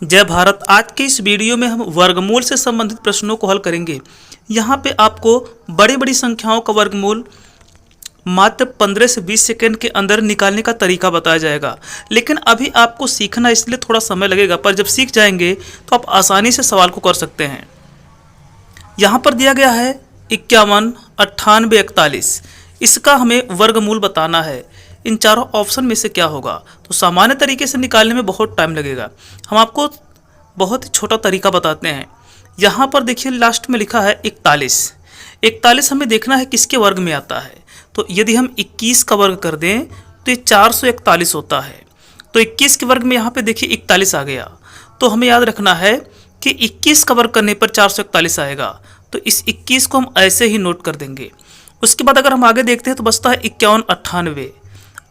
जय भारत। आज के इस वीडियो में हम वर्गमूल से संबंधित प्रश्नों को हल करेंगे। यहाँ पे आपको बड़ी बड़ी संख्याओं का वर्गमूल मात्र 15 से 20 सेकंड के अंदर निकालने का तरीका बताया जाएगा। लेकिन अभी आपको सीखना इसलिए थोड़ा समय लगेगा, पर जब सीख जाएंगे तो आप आसानी से सवाल को कर सकते हैं। यहाँ पर दिया गया है 51, 98, 41। इसका हमें वर्गमूल बताना है। इन चारों ऑप्शन में से क्या होगा? तो सामान्य तरीके से निकालने में बहुत टाइम लगेगा। हम आपको बहुत ही छोटा तरीका बताते हैं। यहाँ पर देखिए लास्ट में लिखा है 41। 41 हमें देखना है किसके वर्ग में आता है। तो यदि हम 21 का वर्ग कर दें तो ये 441 होता है। तो 21 के वर्ग में यहाँ पे देखिए 41 आ गया। तो हमें याद रखना है कि 21 का वर्ग करने पर 441 आएगा। तो इस 21 को हम ऐसे ही नोट कर देंगे। उसके बाद अगर हम आगे देखते हैं तो बचता है 51, 98।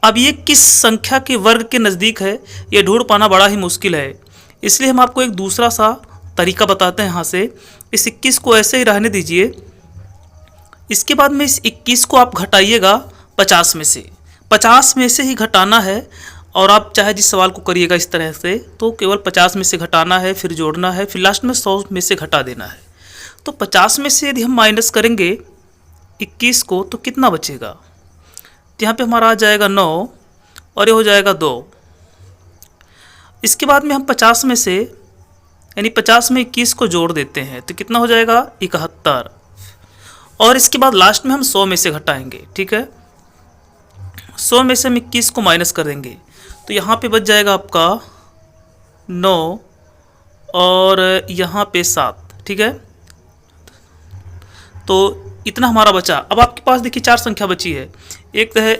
अब ये किस संख्या के वर्ग के नज़दीक है, ये ढूंढ पाना बड़ा ही मुश्किल है। इसलिए हम आपको एक दूसरा सा तरीका बताते हैं। यहाँ से इस 21 को ऐसे ही रहने दीजिए। इसके बाद में इस 21 को आप घटाइएगा 50 में से। 50 में से ही घटाना है, और आप चाहे जिस सवाल को करिएगा इस तरह से, तो केवल 50 में से घटाना है, फिर जोड़ना है, फिर लास्ट में 100 में से घटा देना है। तो 50 में से यदि हम माइनस करेंगे 21 को तो कितना बचेगा? यहाँ पे हमारा आ जाएगा 9 और ये हो जाएगा 2। इसके बाद में हम 50 में से यानी 50 में 21 को जोड़ देते हैं तो कितना हो जाएगा? 71। और इसके बाद लास्ट में हम 100 में से घटाएंगे। ठीक है, 100 में से हम 21 को माइनस कर देंगे तो यहाँ पे बच जाएगा आपका 9 और यहाँ पे 7। ठीक है, तो इतना हमारा बचा। अब आपके पास देखिए 4 संख्या बची है। एक तो है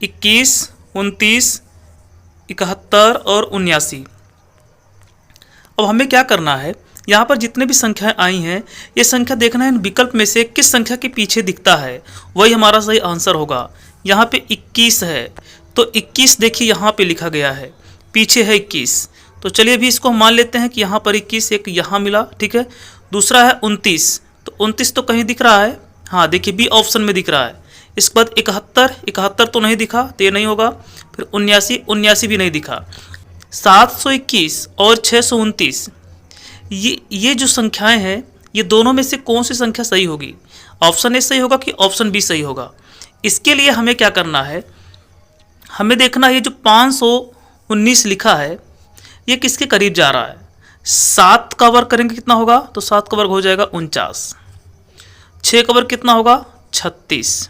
21, 29, 71 और 79। अब हमें क्या करना है, यहाँ पर जितने भी संख्याएं आई हैं ये संख्या देखना है इन विकल्प में से किस संख्या के पीछे दिखता है, वही हमारा सही आंसर होगा। यहाँ पे 21 है तो 21 देखिए यहाँ पे लिखा गया है, पीछे है 21। तो चलिए अभी इसको हम मान लेते हैं कि यहाँ पर 21 एक यहाँ मिला। ठीक है, दूसरा है 29, तो 29 तो कहीं दिख रहा है, हाँ देखिए बी ऑप्शन में दिख रहा है। इसके बाद 71, 71 तो नहीं दिखा तो ये नहीं होगा। फिर 79, 79 भी नहीं दिखा। 721 और 629, ये जो संख्याएं हैं ये दोनों में से कौन सी संख्या सही होगी? ऑप्शन ए सही होगा कि ऑप्शन बी सही होगा? इसके लिए हमें क्या करना है, हमें देखना है ये जो 519 लिखा है ये किसके करीब जा रहा है। 7 का वर्ग करेंगे कितना होगा? तो 7 का वर्ग हो जाएगा 49। 6 का वर्ग कितना होगा? 36।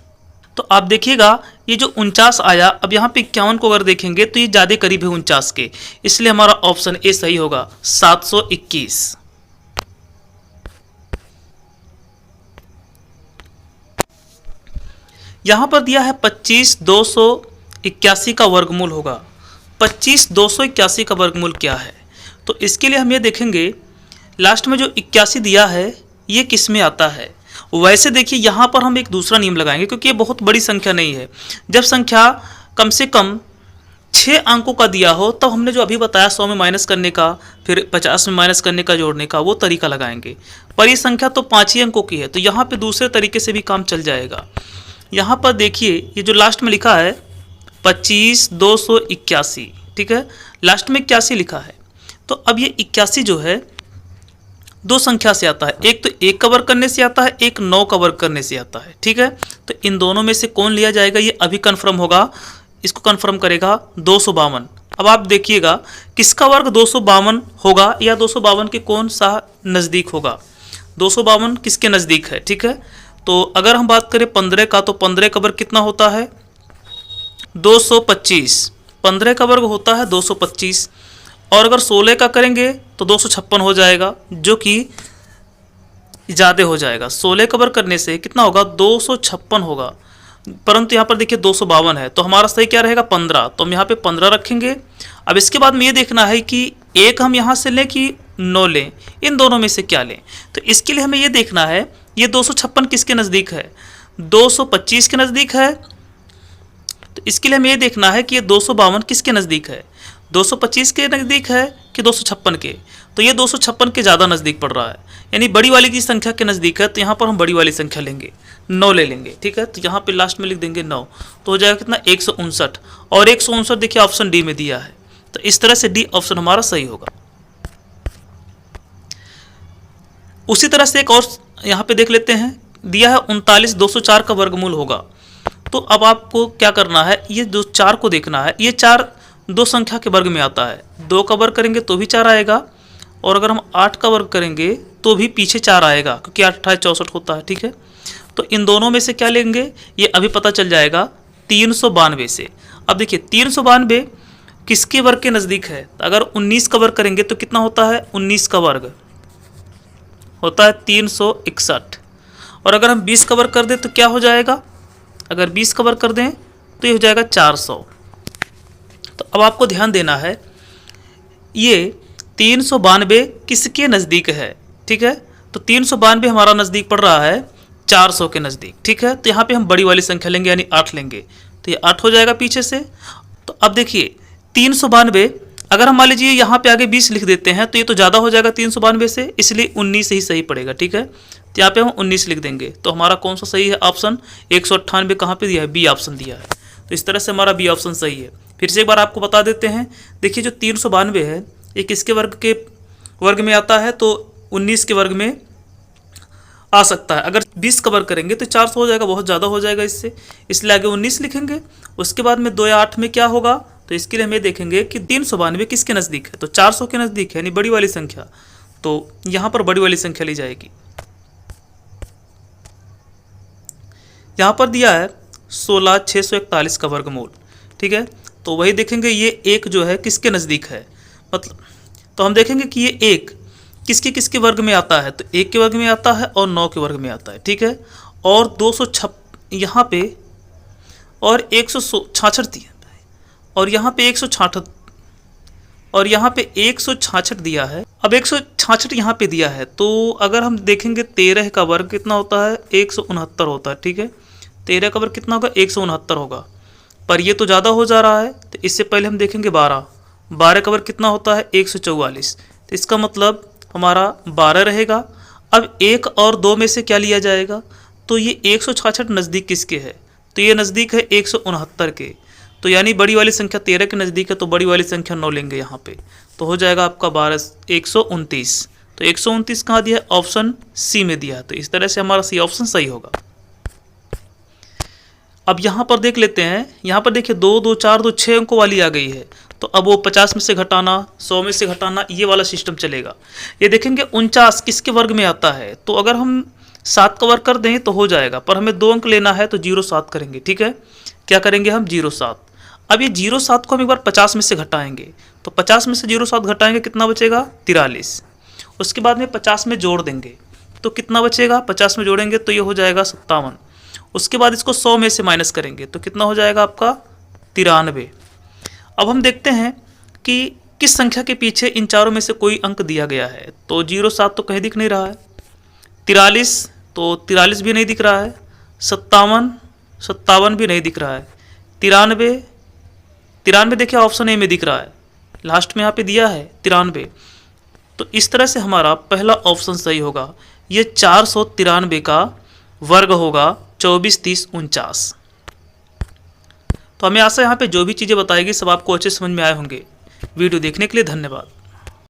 तो आप देखिएगा ये जो 49 आया, अब यहाँ पे 51 को अगर देखेंगे तो ये ज़्यादा करीब है 49 के, इसलिए हमारा ऑप्शन ए सही होगा 721। यहाँ पर दिया है 25, 281 का वर्गमूल होगा। 25, 281 का वर्गमूल क्या है? तो इसके लिए हम ये देखेंगे लास्ट में जो 81 दिया है ये किस में आता है। वैसे देखिए यहाँ पर हम एक दूसरा नियम लगाएंगे क्योंकि ये बहुत बड़ी संख्या नहीं है। जब संख्या कम से कम 6 अंकों का दिया हो तब हमने जो अभी बताया 100 में माइनस करने का, फिर 50 में माइनस करने का, जोड़ने का, वो तरीका लगाएंगे। पर ये संख्या तो 5 ही अंकों की है तो यहाँ पे दूसरे तरीके से भी काम चल जाएगा। यहाँ पर देखिए ये जो लास्ट में लिखा है 25, 281। ठीक है, लास्ट में 81 लिखा है। तो अब ये 81 जो है दो संख्या से आता है, एक तो 1 का वर्ग करने से आता है, एक 9 का वर्ग करने से आता है। ठीक है, तो इन दोनों में से कौन लिया जाएगा ये अभी कन्फर्म होगा। इसको कन्फर्म करेगा 252। अब आप देखिएगा किसका वर्ग 252 होगा या 252 के कौन सा नज़दीक होगा। 252 किसके नज़दीक है? ठीक है, तो अगर हम बात करें 15 का तो 15 का वर्ग कितना होता है? 225। 15 का वर्ग होता है 225। और अगर 16 का करेंगे तो 256 हो जाएगा, जो कि ज़्यादा हो जाएगा। 16 का वर्ग करने से कितना होगा? 256 होगा। परंतु यहाँ पर देखिए 252 है तो हमारा सही क्या रहेगा? 15। तो हम यहाँ पे 15 रखेंगे। अब इसके बाद में ये देखना है कि एक हम यहाँ से लें कि 9 लें, इन दोनों में से क्या लें। तो इसके लिए हमें ये देखना है ये 256 किसके नज़दीक है? 225 के नज़दीक है। तो इसके लिए हमें ये देखना है कि ये 252 किसके नज़दीक है? 225 के नज़दीक है कि 256 के? तो ये 256 के ज़्यादा नज़दीक पड़ रहा है, यानी बड़ी वाली की संख्या के नज़दीक है। तो यहाँ पर हम बड़ी वाली संख्या लेंगे, 9 ले लेंगे। ठीक है, तो यहाँ पे लास्ट में लिख देंगे 9, तो हो जाएगा कितना? 159। और 159 देखिए ऑप्शन डी में दिया है। तो इस तरह से डी ऑप्शन हमारा सही होगा। उसी तरह से एक और यहाँ पे देख लेते हैं, दिया है 39,204 का वर्गमूल होगा। तो अब आपको क्या करना है, ये जो 4 को देखना है। ये 4 दो संख्या के वर्ग में आता है, 2 का वर्ग करेंगे तो भी 4 आएगा, और अगर हम 8 का वर्ग करेंगे तो भी पीछे 4 आएगा, क्योंकि 8 8 64 होता है। ठीक है, तो इन दोनों में से क्या लेंगे ये अभी पता चल जाएगा 392 से। अब देखिए 392 किसके वर्ग के नज़दीक है, अगर 19 का वर्ग करेंगे तो कितना होता है, 19 का वर्ग होता है 361, और अगर हम 20 का वर्ग कर दें तो क्या हो जाएगा, अगर 20 का वर्ग कर दें तो ये हो जाएगा 400। तो अब आपको ध्यान देना है, ये 392 किसके नज़दीक है। ठीक है, तो 392 हमारा नज़दीक पड़ रहा है 400 के नज़दीक। ठीक है, तो यहाँ पे हम बड़ी वाली संख्या लेंगे यानी 8 लेंगे, तो ये 8 हो जाएगा पीछे से। तो अब देखिए 392, अगर हम मान लीजिए यहाँ पे आगे 20 लिख देते हैं तो ये तो ज़्यादा हो जाएगा 392 से, इसलिए 19 ही सही पड़ेगा। ठीक है, तो यहाँ पे हम 19 लिख देंगे। तो हमारा कौन सा सही है ऑप्शन, 198 कहाँ पे दिया है, बी ऑप्शन दिया है। तो इस तरह से हमारा बी ऑप्शन सही है। फिर से एक बार आपको बता देते हैं, देखिए जो 392 है ये किसके वर्ग में आता है, तो 19 के वर्ग में आ सकता है। अगर 20 का वर्ग करेंगे तो 400 हो जाएगा, बहुत ज़्यादा हो जाएगा इससे, इसलिए आगे 19 लिखेंगे। उसके बाद में 2 या 8 में क्या होगा, तो इसके लिए हम ये देखेंगे कि 392 किसके नज़दीक है, तो 400 के नज़दीक है, यानी बड़ी वाली संख्या। तो यहाँ पर बड़ी वाली संख्या ली जाएगी। यहाँ पर दिया है 16,641 का वर्गमूल। ठीक है, तो वही देखेंगे ये एक जो है किसके नज़दीक है, मतलब तो हम देखेंगे कि ये एक किसके किसके वर्ग में आता है, तो 1 के वर्ग में आता है और 9 के वर्ग में आता है। ठीक है, और 206 यहाँ पे और 166 दिया, और यहाँ पे 166, और यहाँ पे 166 दिया है। अब 166 यहाँ पे दिया है, तो अगर हम देखेंगे 13 का वर्ग कितना होता है, 169 होता है। ठीक है, 13 का वर्ग कितना होगा, 169 होगा, पर ये तो ज़्यादा हो जा रहा है, तो इससे पहले हम देखेंगे 12 का वर्ग कितना होता है, 144। तो इसका मतलब हमारा 12 रहेगा। अब 1 और 2 में से क्या लिया जाएगा, तो ये 166 नज़दीक किसके है, तो ये नज़दीक है 169 के। तो यानी बड़ी वाली संख्या 13 के नज़दीक है, तो बड़ी वाली संख्या 9 लेंगे यहाँ पे, तो हो जाएगा आपका 129। तो 129 कहाँ दिया है, ऑप्शन सी में दिया है। तो इस तरह से हमारा सी ऑप्शन सही होगा। अब यहाँ पर देख लेते हैं, यहाँ पर देखिए 2 2 4 2 6 अंकों वाली आ गई है, तो अब वो 50 में से घटाना, 100 में से घटाना, ये वाला सिस्टम चलेगा। ये देखेंगे 49 किसके वर्ग में आता है, तो अगर हम 7 का वर्ग कर दें तो हो जाएगा, पर हमें 2 अंक लेना है तो 07 करेंगे। ठीक है, क्या करेंगे हम, 07। अब ये 07 को हम एक बार 50 में से घटाएंगे, तो 50 में से 07 घटाएंगे कितना बचेगा, 43। उसके बाद में 50 में जोड़ देंगे तो कितना बचेगा, 50 में जोड़ेंगे तो ये हो जाएगा 57। उसके बाद इसको 100 में से माइनस करेंगे तो कितना हो जाएगा आपका 93। अब हम देखते हैं कि किस संख्या के पीछे इन चारों में से कोई अंक दिया गया है, तो 07 तो कहीं दिख नहीं रहा है, 43 तो 43 भी नहीं दिख रहा है, 57 भी नहीं दिख रहा है, 93 देखिए ऑप्शन ए में दिख रहा है, लास्ट में यहाँ पे दिया है 93। तो इस तरह से हमारा पहला ऑप्शन सही होगा, ये 493 का वर्ग होगा 24 30 49। तो हमें आशा है यहाँ पे जो भी चीज़ें बताएगी सब आपको अच्छे समझ में आए होंगे। वीडियो देखने के लिए धन्यवाद।